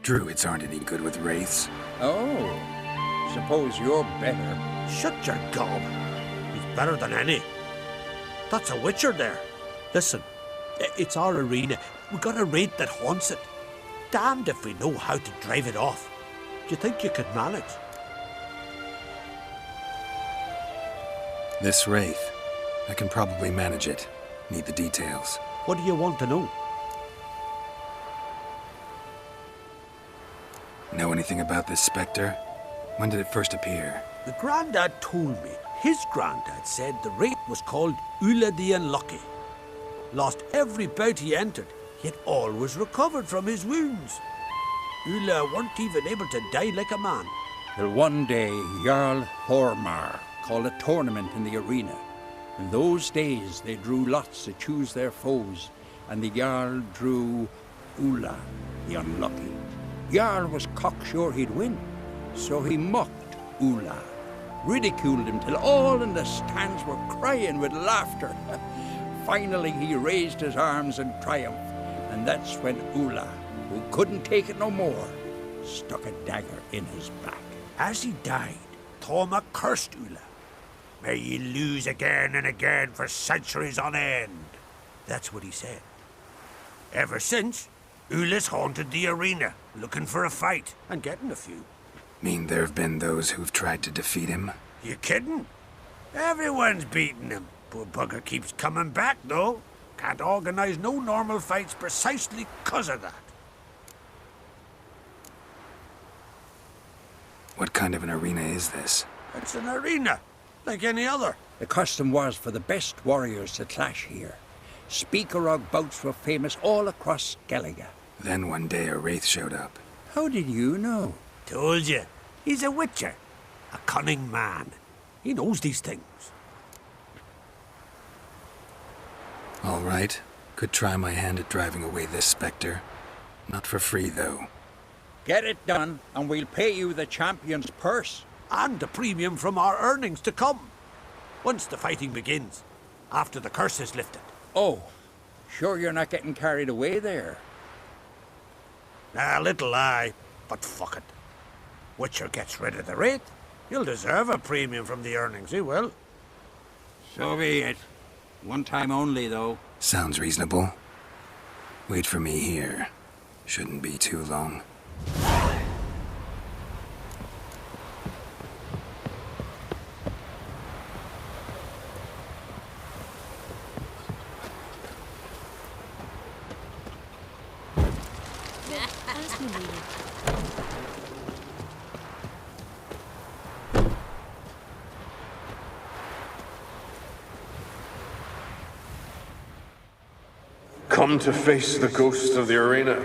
Druids aren't any good with wraiths. Oh, suppose you're better. Shut your gob. He's better than any. That's a witcher there. Listen, it's our arena. We got a wraith that haunts it. Damned if we know how to drive it off. Do you think you could manage? This wraith, I can probably manage it. Need the details. What do you want to know? Know anything about this spectre? When did it first appear? The Grandad told me his granddad said the wraith was called Ulla the Unlucky. Lost every bout he entered, yet always recovered from his wounds. Ulla weren't even able to die like a man. Till one day, Jarl Hormar called a tournament in the arena. In those days, they drew lots to choose their foes, and the Jarl drew Ulla the Unlucky. Jarl was cocksure he'd win, so he mocked Ulla, ridiculed him till all in the stands were crying with laughter. Finally, he raised his arms in triumph, and that's when Ulla, who couldn't take it no more, stuck a dagger in his back. As he died, Thorma cursed Ulla. May ye lose again and again for centuries on end. That's what he said. Ever since, Ulla's haunted the arena, looking for a fight, and getting a few. Mean there have been those who've tried to defeat him? You kidding? Everyone's beating him. Poor bugger keeps coming back, though. Can't organize no normal fights precisely 'cause of that. What kind of an arena is this? It's an arena, like any other. The custom was for the best warriors to clash here. Speakerog bouts were famous all across Skellige. Then one day a wraith showed up. How did you know? Told you, he's a witcher. A cunning man. He knows these things. All right. Could try my hand at driving away this spectre. Not for free, though. Get it done, and we'll pay you the champion's purse. And the premium from our earnings to come. Once the fighting begins. After the curse is lifted. Oh, sure you're not getting carried away there? A little lie, but fuck it. Witcher gets rid of the wraith. He'll deserve a premium from the earnings, he will. So be it. One time only, though. Sounds reasonable. Wait for me here. Shouldn't be too long. Come to face the ghost of the arena.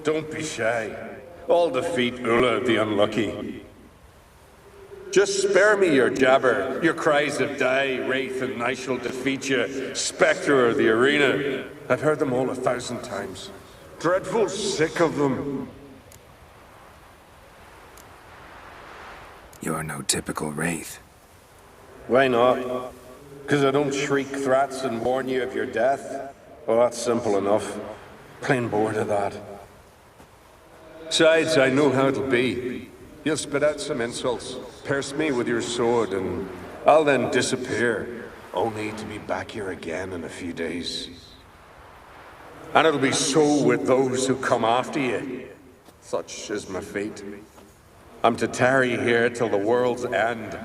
Don't be shy. I'll defeat Ulla the Unlucky. Just spare me your jabber, your cries of die, wraith, and I shall defeat you, spectre of the arena. I've heard them all 1,000 times. Dreadful sick of them. You're no typical wraith. Why not? Because I don't shriek threats and warn you of your death? Well, that's simple enough. Plain bored of that. Besides, I know how it'll be. You'll spit out some insults, pierce me with your sword, and I'll then disappear, only to be back here again in a few days. And it'll be so with those who come after you. Such is my fate. I'm to tarry here till the world's end,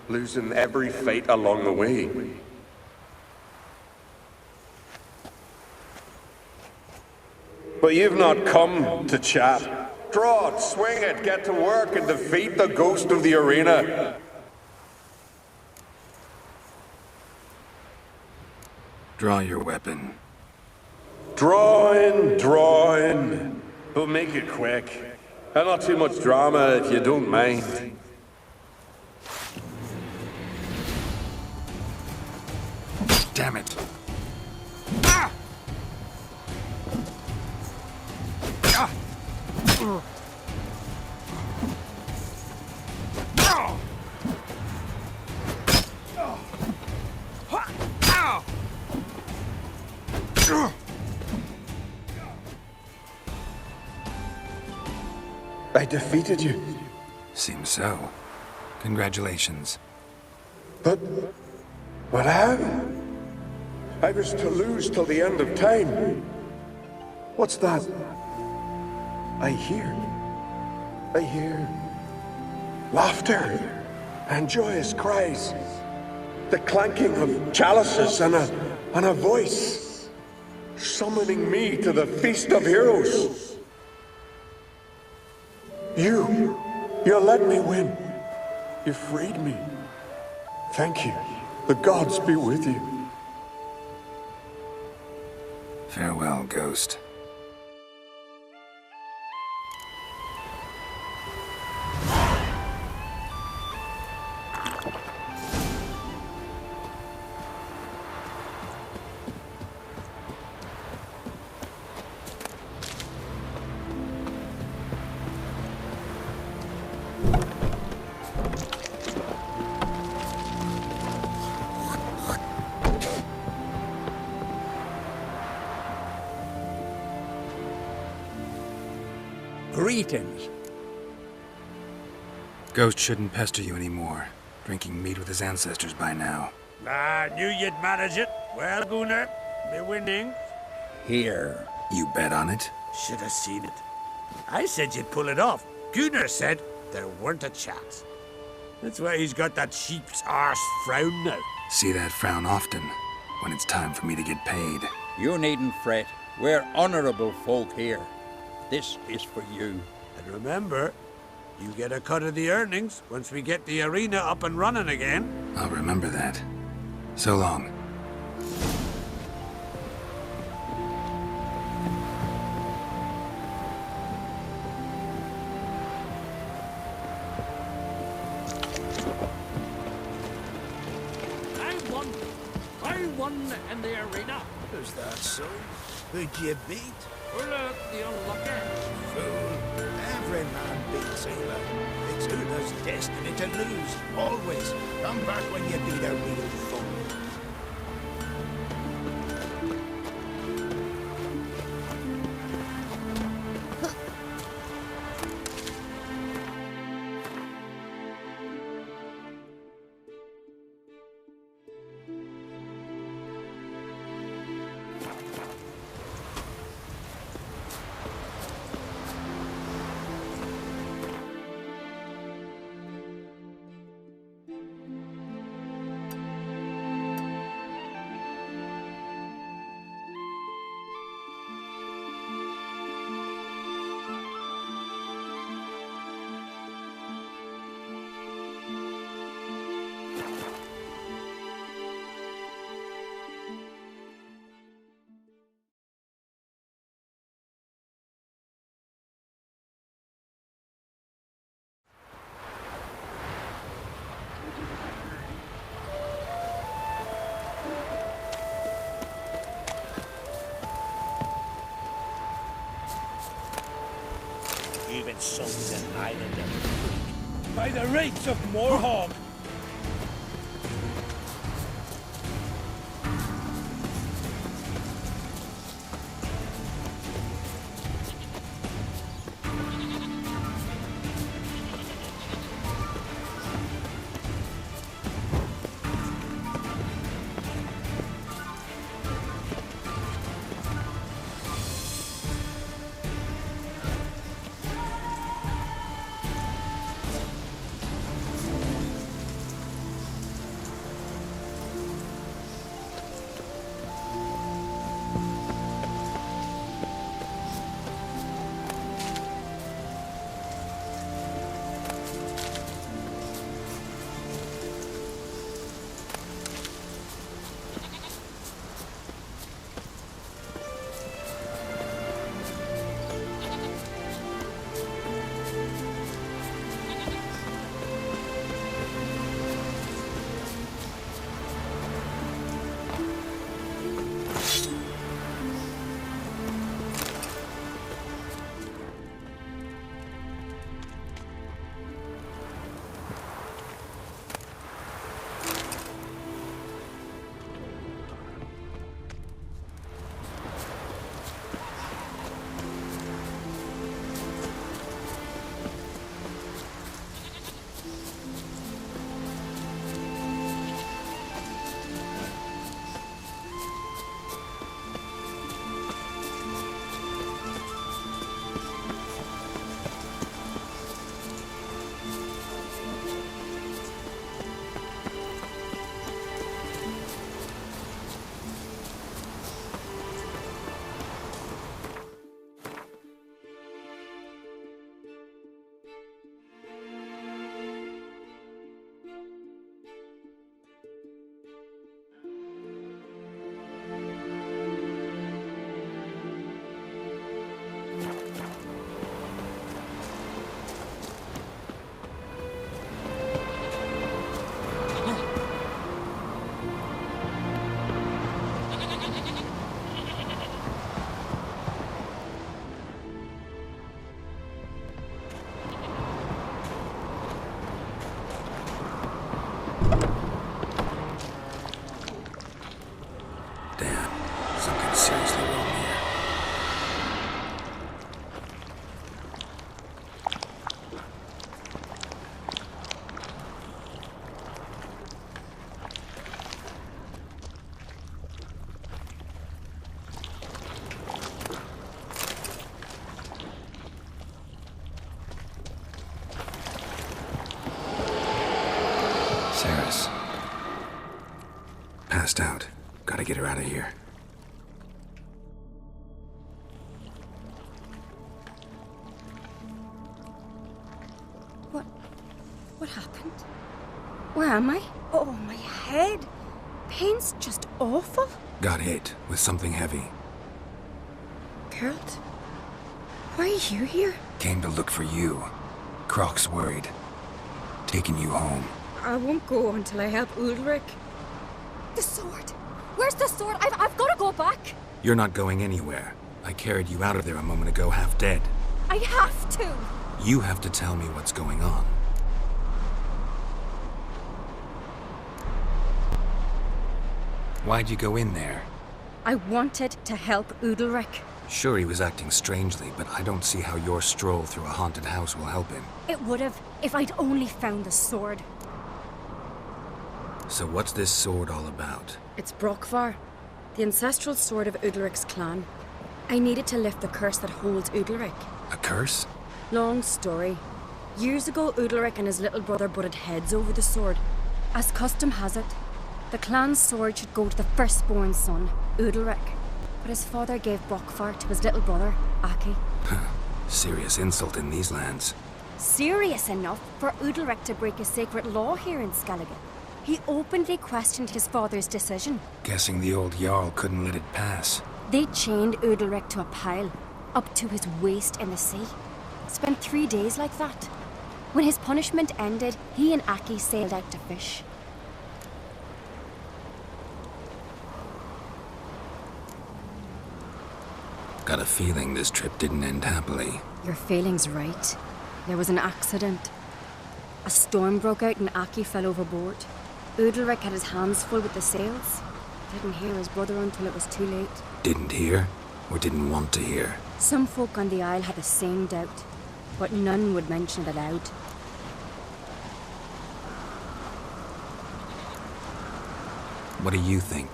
losing every fate along the way. But you've not come to chat. Draw it, swing it, get to work, and defeat the ghost of the arena. Draw your weapon. Draw in. But make it quick. And not too much drama if you don't mind. Damn it. I defeated you. Seems so. Congratulations. But how? I was to lose till the end of time. What's that? I hear laughter and joyous cries. The clanking of chalices and a voice summoning me to the feast of heroes. You let me win. You freed me. Thank you. The gods be with you. Farewell, Ghost. Greetings. Ghost shouldn't pester you anymore. Drinking meat with his ancestors by now. I knew you'd manage it. Well, Gunnar, me winning. Here. You bet on it? Should have seen it. I said you'd pull it off. Gunnar said there weren't a chance. That's why he's got that sheep's arse frown now. See that frown often, when it's time for me to get paid. You needn't fret. We're honorable folk here. This is for you. And remember, you get a cut of the earnings once we get the arena up and running again. I'll remember that. So long. I won in the arena. Is that so? Who'd you beat? Ulla the unlucky. Fool. Every man beats Ulla. It's Ulla's destiny to lose, always. Come back when you beat a real fool. Even sons an island of by the rates of Morhog. Cerys. Passed out. Gotta get her out of here. What happened? Where am I? Oh, my head. Pain's just awful. Got hit with something heavy. Geralt, why are you here? Came to look for you. Croc's worried. Taking you home. I won't go until I help Ulrich. The sword! Where's the sword? I've got to go back! You're not going anywhere. I carried you out of there a moment ago, half dead. I have to! You have to tell me what's going on. Why'd you go in there? I wanted to help Udalric. Sure, he was acting strangely, but I don't see how your stroll through a haunted house will help him. It would have, if I'd only found the sword. So what's this sword all about? It's Brokvar, the ancestral sword of Udalric's clan. I needed to lift the curse that holds Udalric. A curse? Long story. Years ago, Udalric and his little brother butted heads over the sword. As custom has it, the clan's sword should go to the firstborn son, Udalric. But his father gave Brokvar to his little brother, Aki. Serious insult in these lands. Serious enough for Udalric to break a sacred law here in Skellige. He openly questioned his father's decision. Guessing the old Jarl couldn't let it pass. They chained Udalric to a pile, up to his waist in the sea. Spent 3 days like that. When his punishment ended, he and Aki sailed out to fish. Got a feeling this trip didn't end happily. Your feeling's right. There was an accident. A storm broke out and Aki fell overboard. Udalric had his hands full with the sails. Didn't hear his brother until it was too late. Didn't hear? Or didn't want to hear? Some folk on the Isle had the same doubt, but none would mention it aloud. What do you think?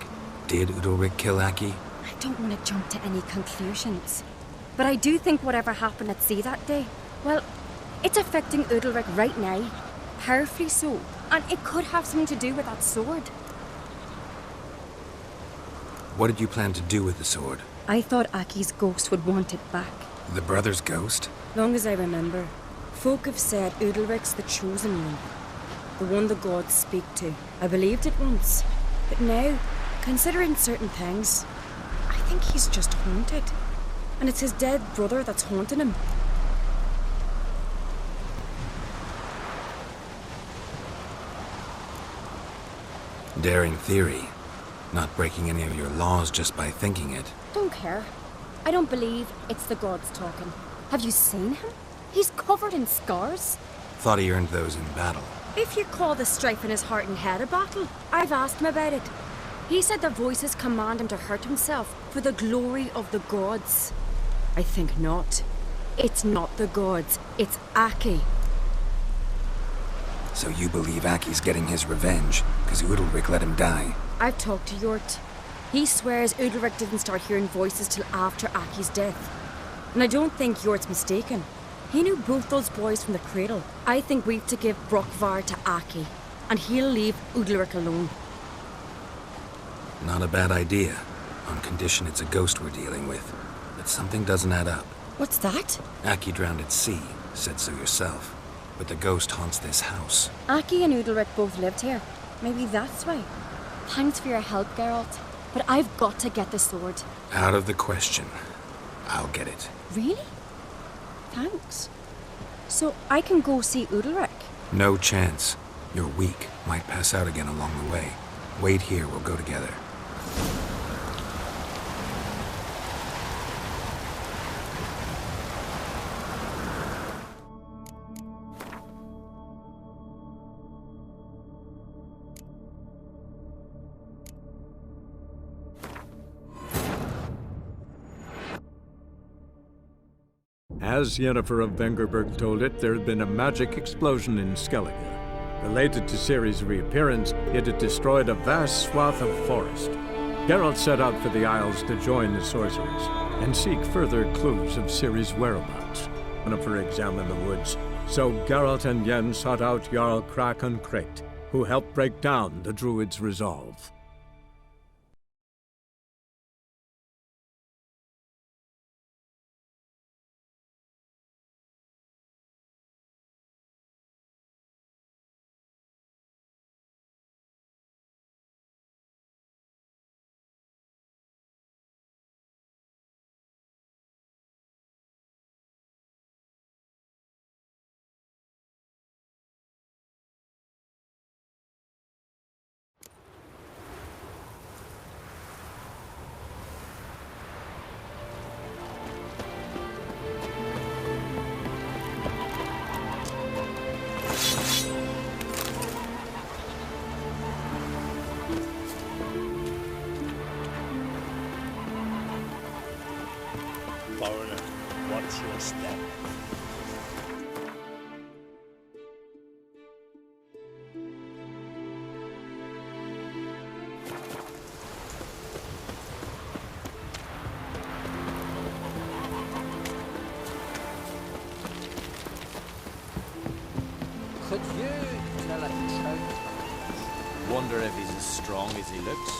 Did Udalric kill Aki? I don't want to jump to any conclusions. But I do think whatever happened at sea that day, well, it's affecting Udalric right now. Powerfully so. And it could have something to do with that sword. What did you plan to do with the sword? I thought Aki's ghost would want it back. The brother's ghost? Long as I remember, folk have said Udalric's the chosen one. The one the gods speak to. I believed it once. But now, considering certain things, I think he's just haunted. And it's his dead brother that's haunting him. Daring theory. Not breaking any of your laws just by thinking it. Don't care. I don't believe it's the gods talking. Have you seen him? He's covered in scars. Thought he earned those in battle. If you call the strife in his heart and head a battle, I've asked him about it. He said their voices command him to hurt himself for the glory of the gods. I think not. It's not the gods, it's Aki. So you believe Aki's getting his revenge, because Udalric let him die? I've talked to Yort. He swears Udalric didn't start hearing voices till after Aki's death. And I don't think Yort's mistaken. He knew both those boys from the cradle. I think we've to give Brokvar to Aki, and he'll leave Udalric alone. Not a bad idea, on condition it's a ghost we're dealing with. But something doesn't add up. What's that? Aki drowned at sea, said so yourself. But the ghost haunts this house. Aki and Udalric both lived here. Maybe that's why. Thanks for your help, Geralt. But I've got to get the sword. Out of the question. I'll get it. Really? Thanks. So I can go see Udalric? No chance. You're weak. Might pass out again along the way. Wait here, we'll go together. As Yennefer of Vengerberg told it, there had been a magic explosion in Skellige. Related to Ciri's reappearance, it had destroyed a vast swath of forest. Geralt set out for the Isles to join the sorcerers and seek further clues of Ciri's whereabouts. Yennefer examined the woods, so Geralt and Yen sought out Jarl Krakon Krayt, who helped break down the Druid's resolve. Foreigner, what's your step? Could you tell a truth? Wonder if he's as strong as he looks.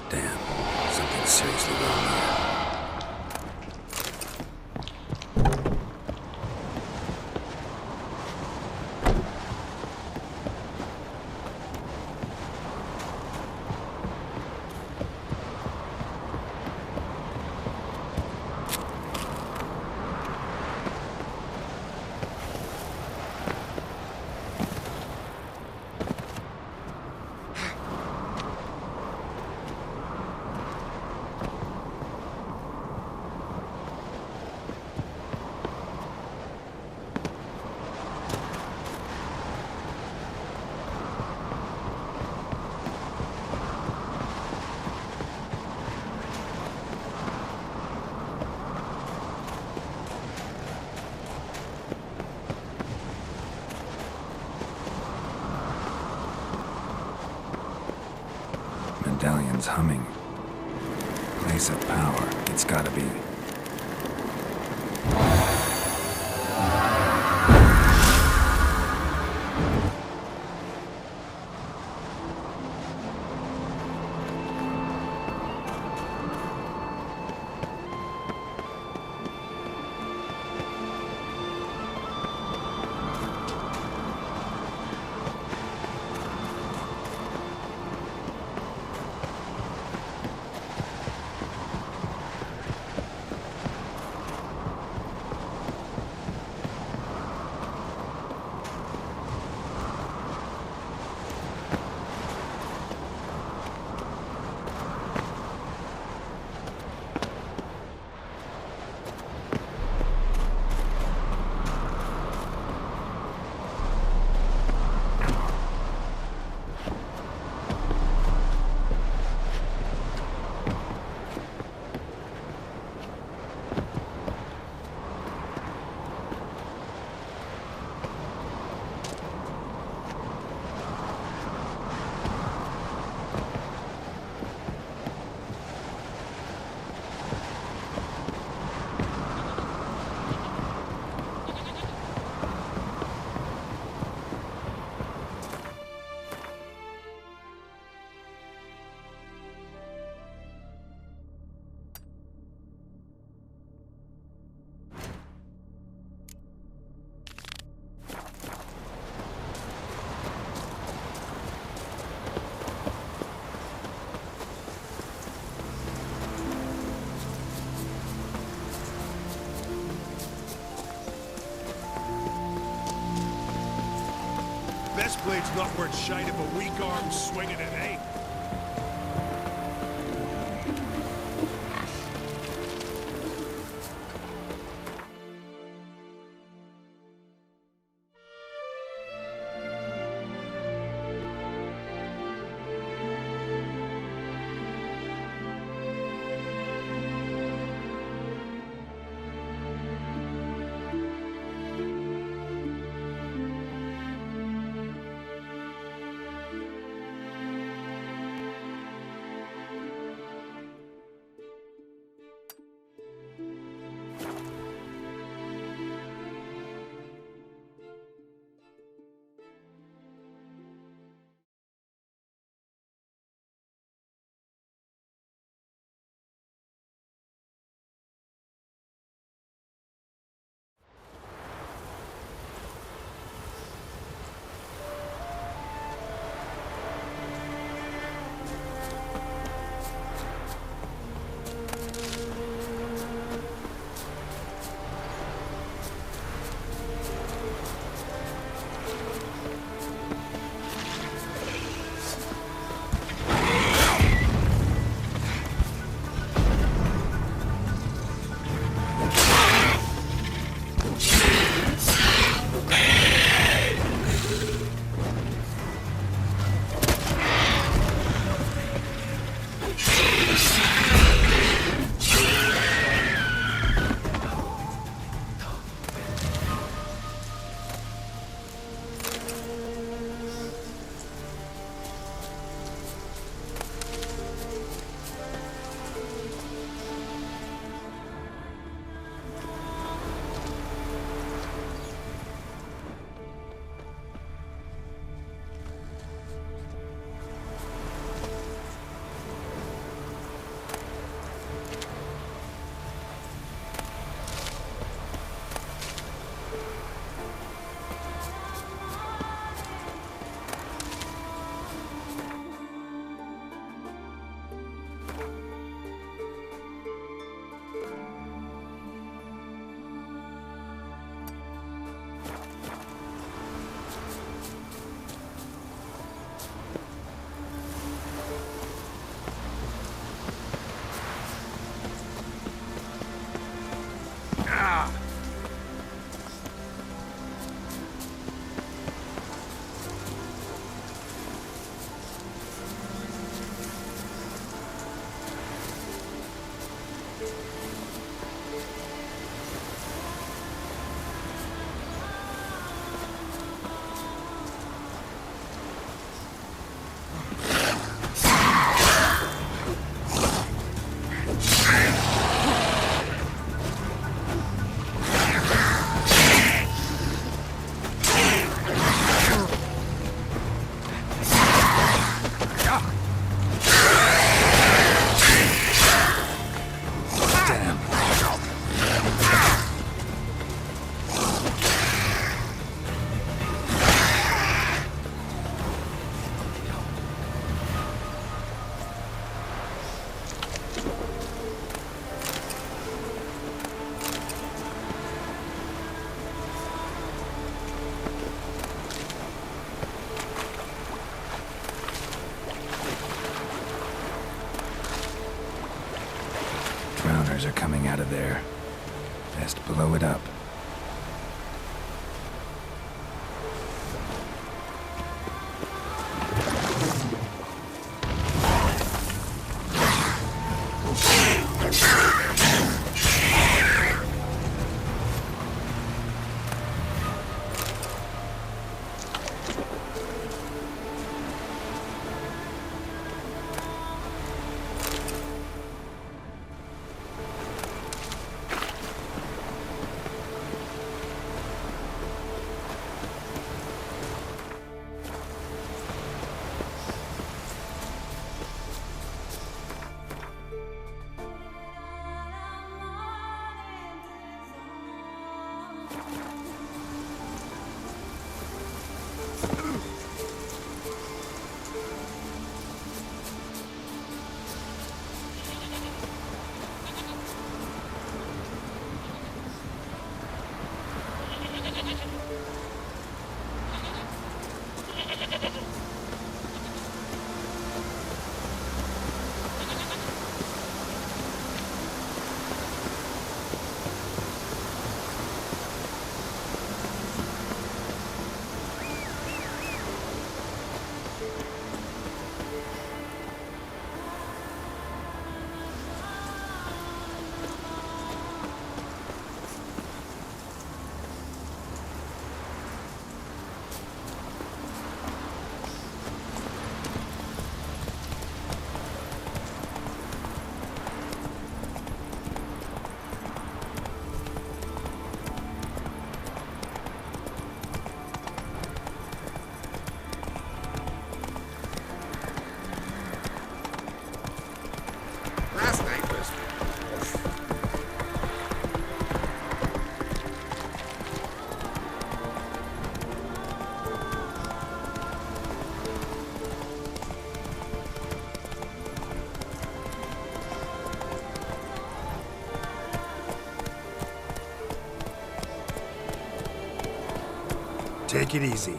Damn, something's seriously wrong here. Medallion's humming. Place of power. It's gotta be. blade's not worth shite if a weak arm's swinging it, eh? Are coming out of there. Best blow it up. Take it easy.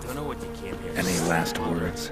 Don't know what you came here. Any last words?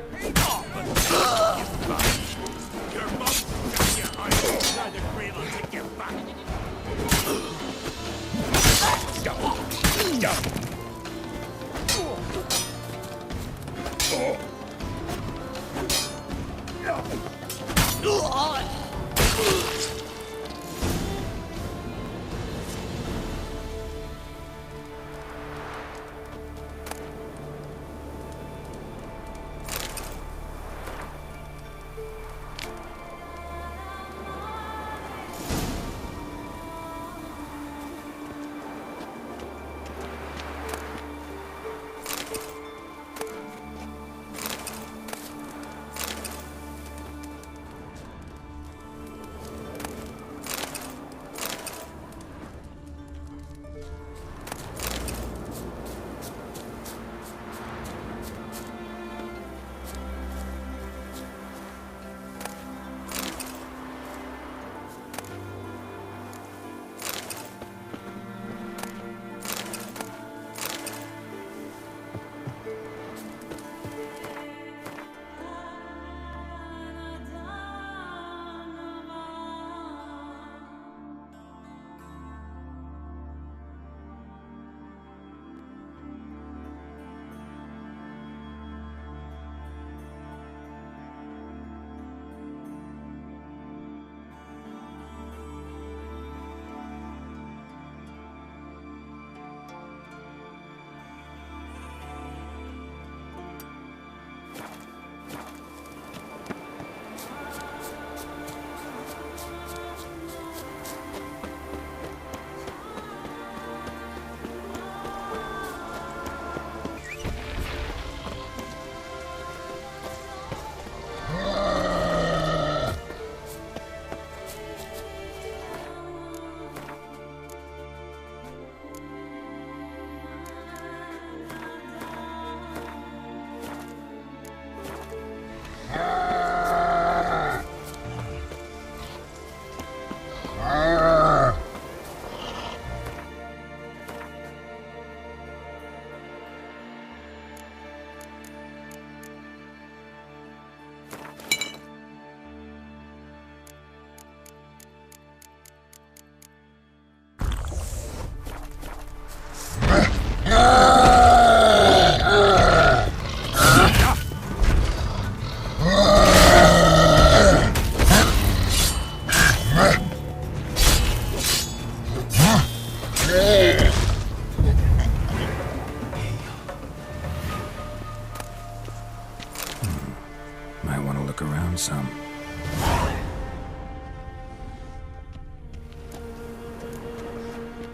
Might want to look around some.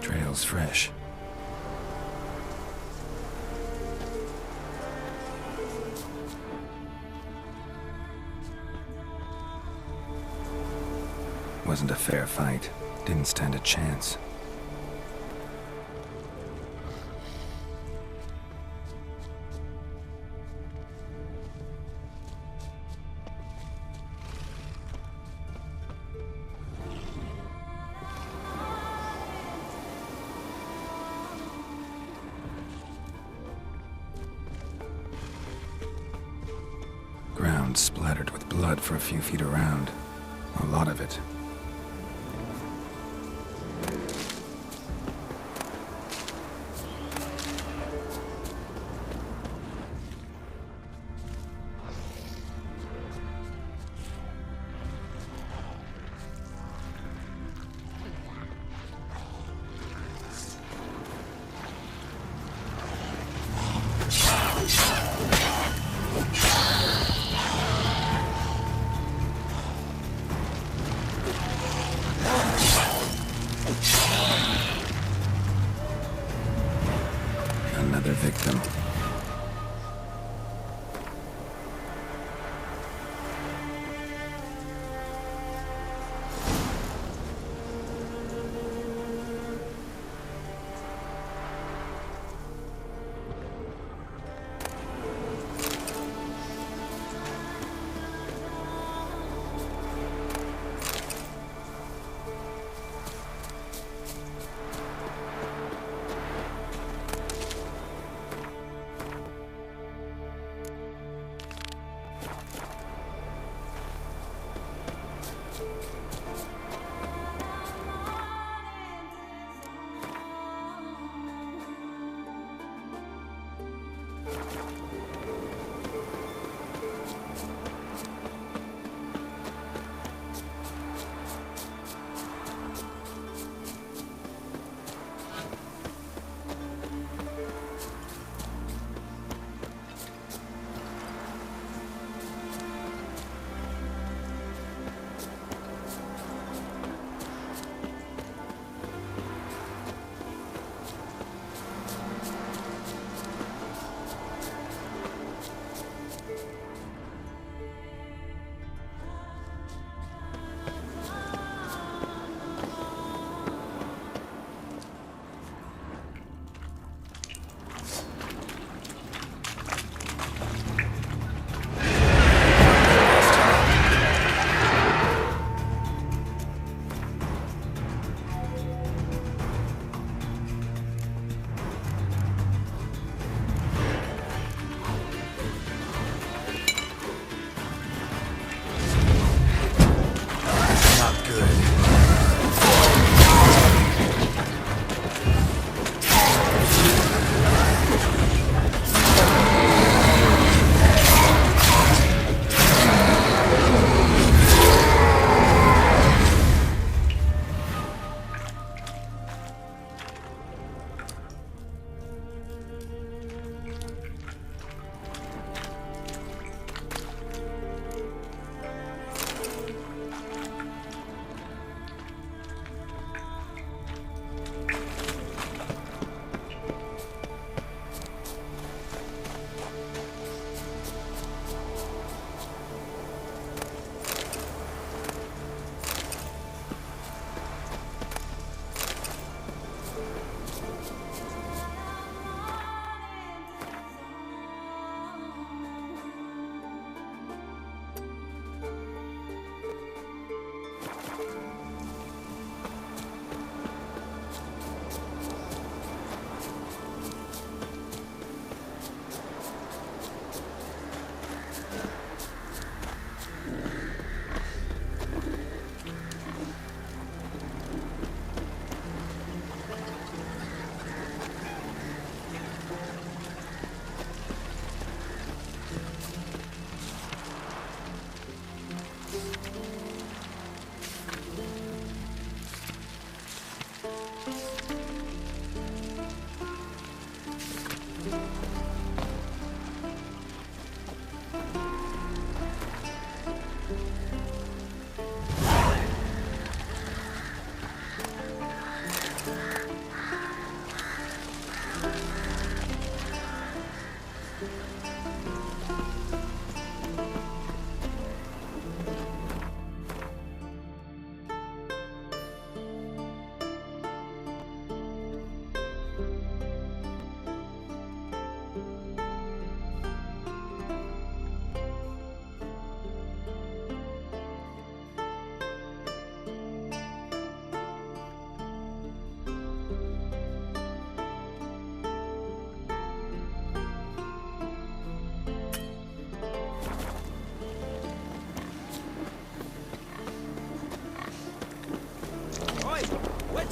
Trail's fresh. Wasn't a fair fight. Didn't stand a chance. Ground splattered with blood for a few feet around. A lot of it.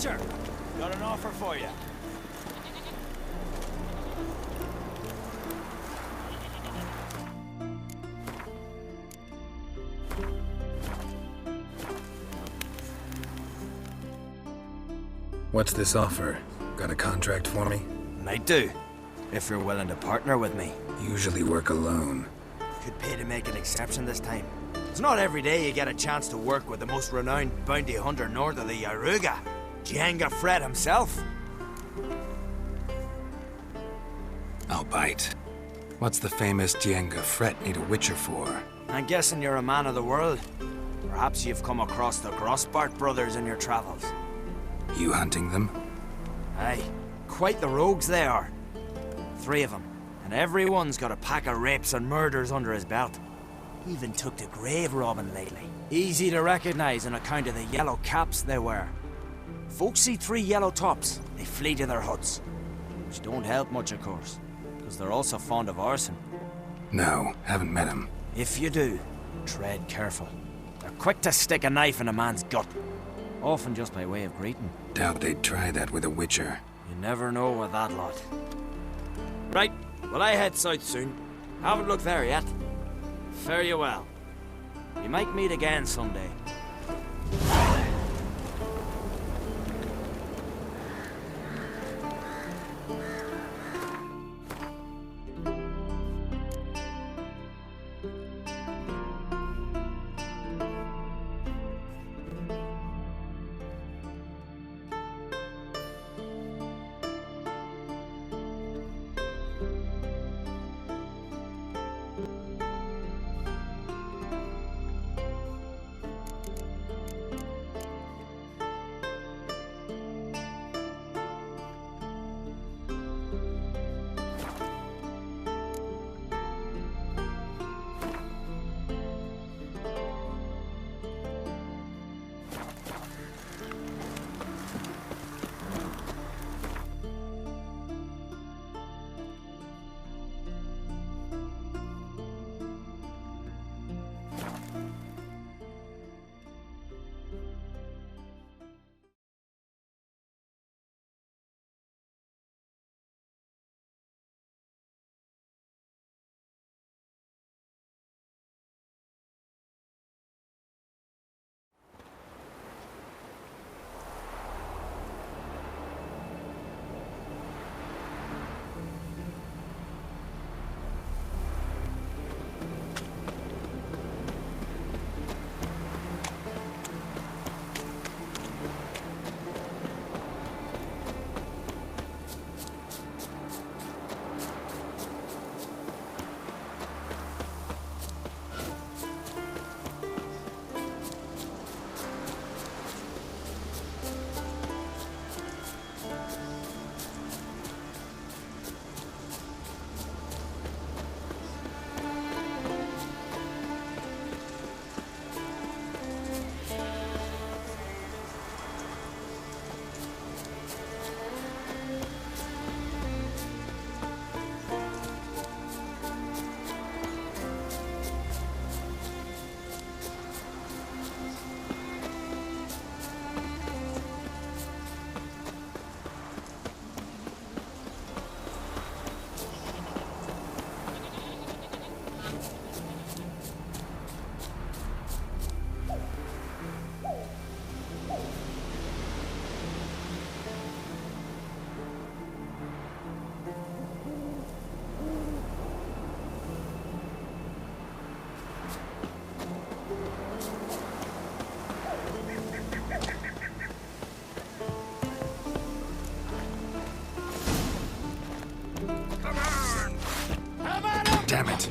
Witcher, got an offer for you. What's this offer? Got a contract for me? Might do, if you're willing to partner with me. Usually work alone. Could pay to make an exception this time. It's not every day you get a chance to work with the most renowned bounty hunter north of the Yaruga, Django Fred himself. I'll bite. What's the famous Django Fred need a Witcher for? I'm guessing you're a man of the world. Perhaps you've come across the Grossbart brothers in your travels. You hunting them? Aye, quite the rogues they are. 3 of them, and every one's got a pack of rapes and murders under his belt. Even took to grave robbing lately. Easy to recognize on account of the yellow caps they wear. Folks see 3 yellow tops, they flee to their huts. Which don't help much, of course, because they're also fond of arson. No, haven't met him. If you do, tread careful. They're quick to stick a knife in a man's gut. Often just by way of greeting. Doubt they'd try that with a Witcher. You never know with that lot. Right, well I head south soon. Haven't looked there yet. Fare you well. We might meet again someday. Damn it.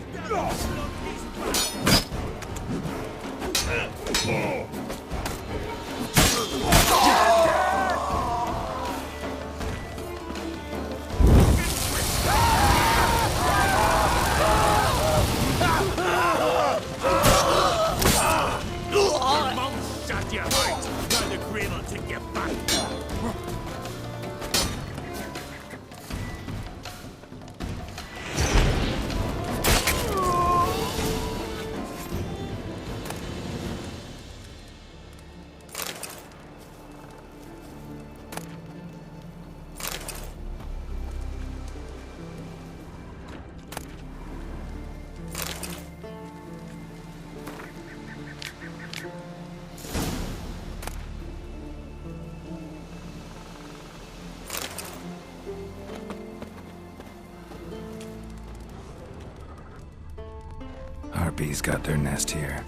got their nest here.